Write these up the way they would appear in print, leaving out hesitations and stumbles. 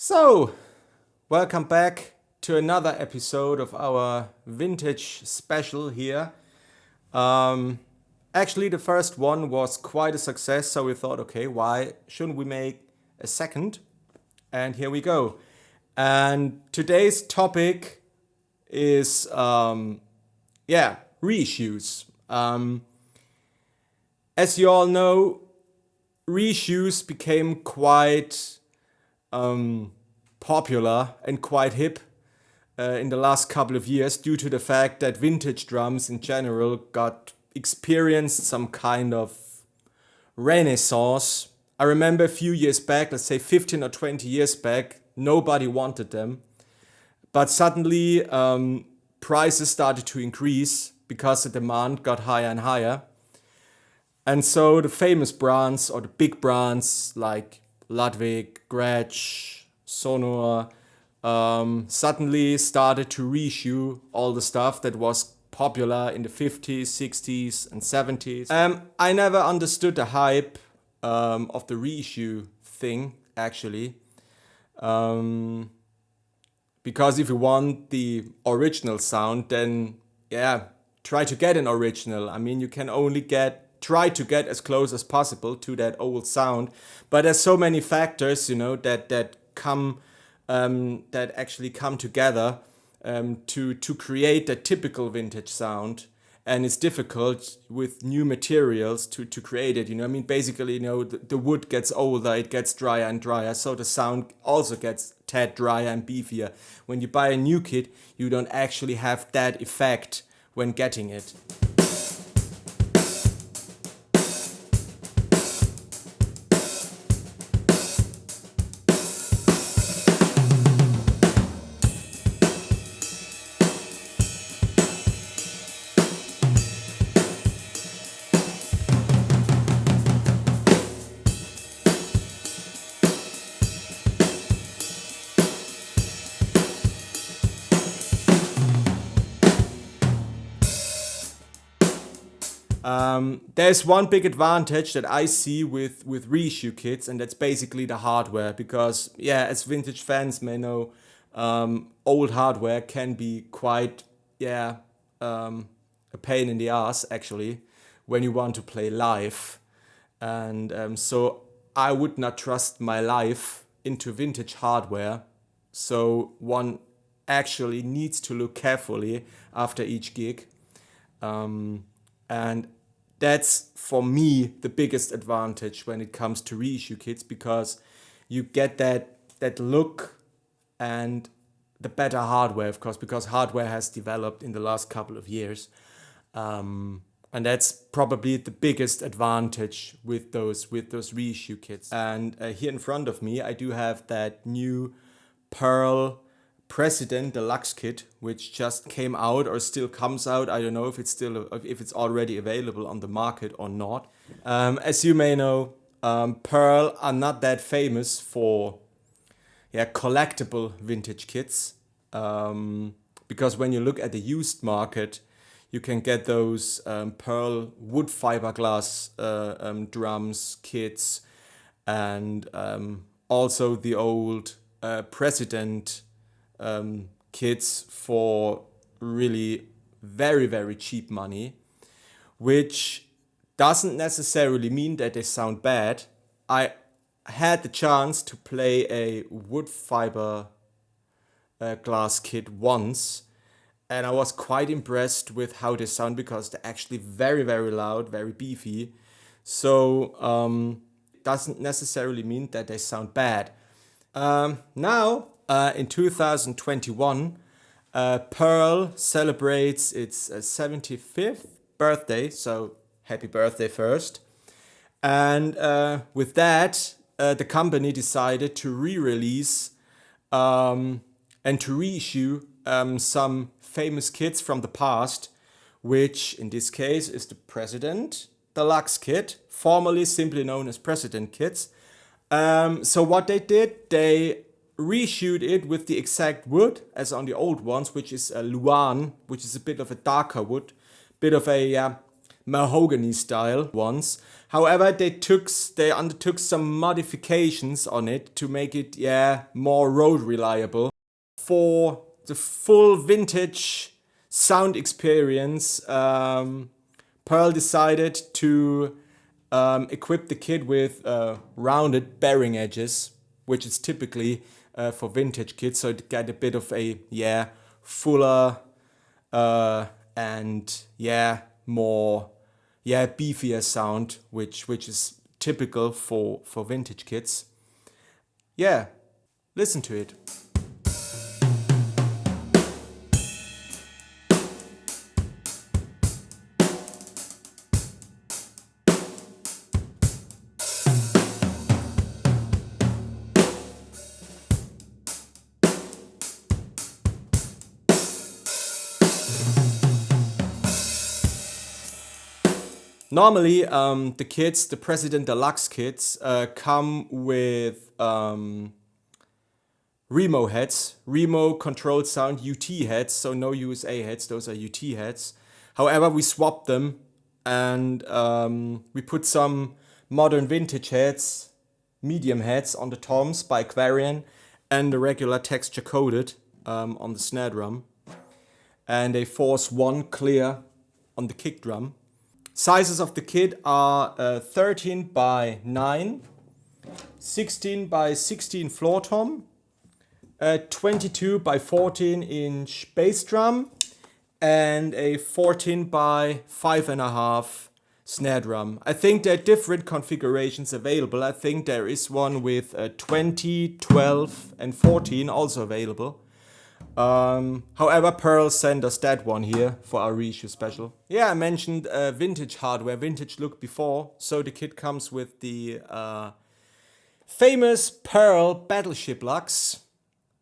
So, welcome back to another episode of our vintage special here. Actually, the first one was quite a success, so we thought, okay, why shouldn't we make a second? And here we go. And today's topic is, reissues. As you all know, reissues became quite popular and quite hip in the last couple of years due to the fact that vintage drums in general experienced some kind of renaissance. I remember a few years back, let's say 15 or 20 years back, nobody wanted them. But suddenly prices started to increase because the demand got higher and higher. And so the famous brands or the big brands like Ludwig, Gretsch, Sonor suddenly started to reissue all the stuff that was popular in the 50s, 60s and 70s. I never understood the hype of the reissue thing, actually. Because if you want the original sound, then try to get an original. I mean, you can only try to get as close as possible to that old sound, but there's so many factors, that actually come together to create that typical vintage sound, and it's difficult with new materials to create it. I mean, basically, the wood gets older, it gets drier and drier, so the sound also gets tad drier and beefier. When you buy a new kit, you don't actually have that effect when getting it. There's one big advantage that I see with reissue kits, and that's basically the hardware. Because, as vintage fans may know, old hardware can be quite, a pain in the ass, actually, when you want to play live. And so I would not trust my life into vintage hardware. So one actually needs to look carefully after each gig. And that's, for me, the biggest advantage when it comes to reissue kits, because you get that look and the better hardware, of course, because hardware has developed in the last couple of years. And that's probably the biggest advantage with those reissue kits. And here in front of me, I do have that new Pearl President Deluxe kit, which just came out or still comes out. I don't know if it's already available on the market or not. As you may know, Pearl are not that famous for collectible vintage kits, because when you look at the used market, you can get those Pearl wood fiberglass drums kits, and also the old President kits for really very, very cheap money, which doesn't necessarily mean that they sound bad. I had the chance to play a wood fiber glass kit once, and I was quite impressed with how they sound, because they're actually very, very loud, very beefy. So it doesn't necessarily mean that they sound bad. Now, in 2021, Pearl celebrates its 75th birthday, so happy birthday first. And with that, the company decided to re-release and to reissue some famous kits from the past, which in this case is the President Deluxe kit, formerly simply known as President kits. So what they did, they reissued it with the exact wood as on the old ones, which is a Luan, which is a bit of a darker wood, bit of a mahogany style ones. However, they undertook some modifications on it to make it, more road reliable. For the full vintage sound experience, Pearl decided to equip the kit with rounded bearing edges, which is typically for vintage kits, so it got a bit of a fuller and more beefier sound, which is typical for vintage kits. Listen to it. Normally, the kits, the President Deluxe kits, come with Remo heads, Remo controlled sound UT heads, so no USA heads, those are UT heads. However, we swapped them and we put some modern vintage heads, medium heads on the toms by Aquarian and the regular texture coded on the snare drum. And a Force 1 clear on the kick drum. Sizes of the kit are 13 by 9, 16 by 16 floor tom, 22 by 14 inch bass drum, and a 14 by 5.5 snare drum. I think there are different configurations available. I think there is one with 20, 12 and 14 also available. However, Pearl sent us that one here for our reissue special. I mentioned vintage hardware, vintage look before. So the kit comes with the famous Pearl Battleship Lux.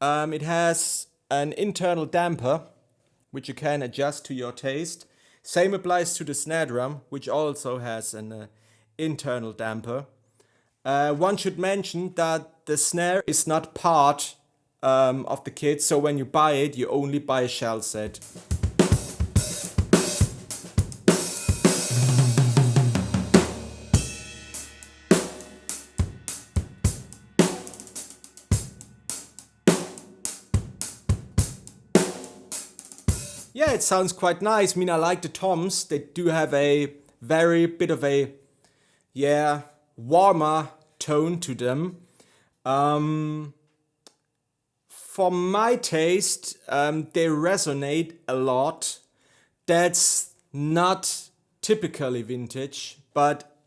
It has an internal damper, which you can adjust to your taste. Same applies to the snare drum, which also has an internal damper. One should mention that the snare is not part of the kit, so when you buy it, you only buy a shell set. It sounds quite nice. I mean, I like the toms. They do have a very bit of a warmer tone to them. For my taste, they resonate a lot. That's not typically vintage, but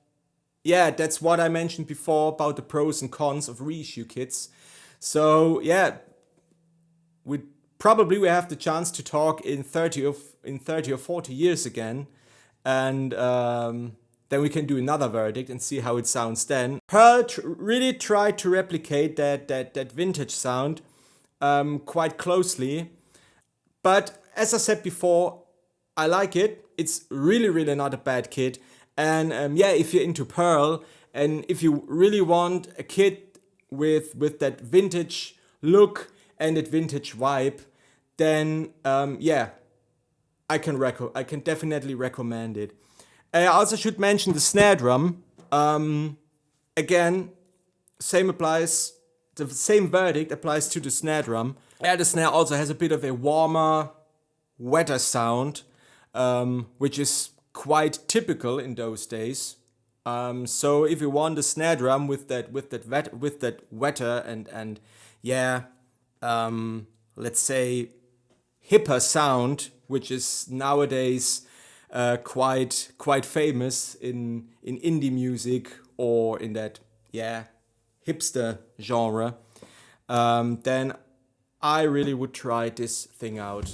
that's what I mentioned before about the pros and cons of reissue kits. So we have the chance to talk in 30 or 40 years again, and then we can do another verdict and see how it sounds then. Pearl really tried to replicate that vintage sound quite closely, but as I said before, I like it. It's really not a bad kit, and if you're into Pearl and if you really want a kit with that vintage look and that vintage vibe, then I can definitely recommend it. I also should mention the snare drum. Again, the same verdict applies to the snare drum. The snare also has a bit of a warmer, wetter sound, which is quite typical in those days. So if you want a snare drum with that wetter and let's say hipper sound, which is nowadays quite famous in indie music or in that hipster genre, then I really would try this thing out.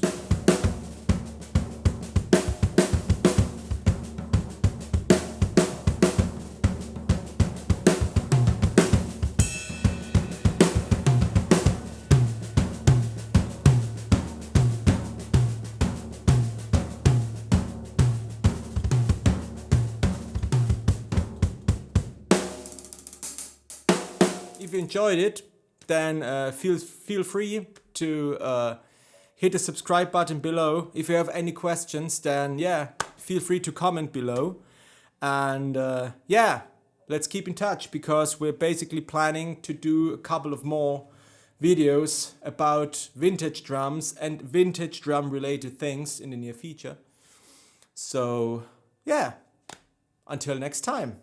If you enjoyed it, then feel free to hit the subscribe button below. If you have any questions, then feel free to comment below. And let's keep in touch, because we're basically planning to do a couple of more videos about vintage drums and vintage drum related things in the near future. So yeah, until next time.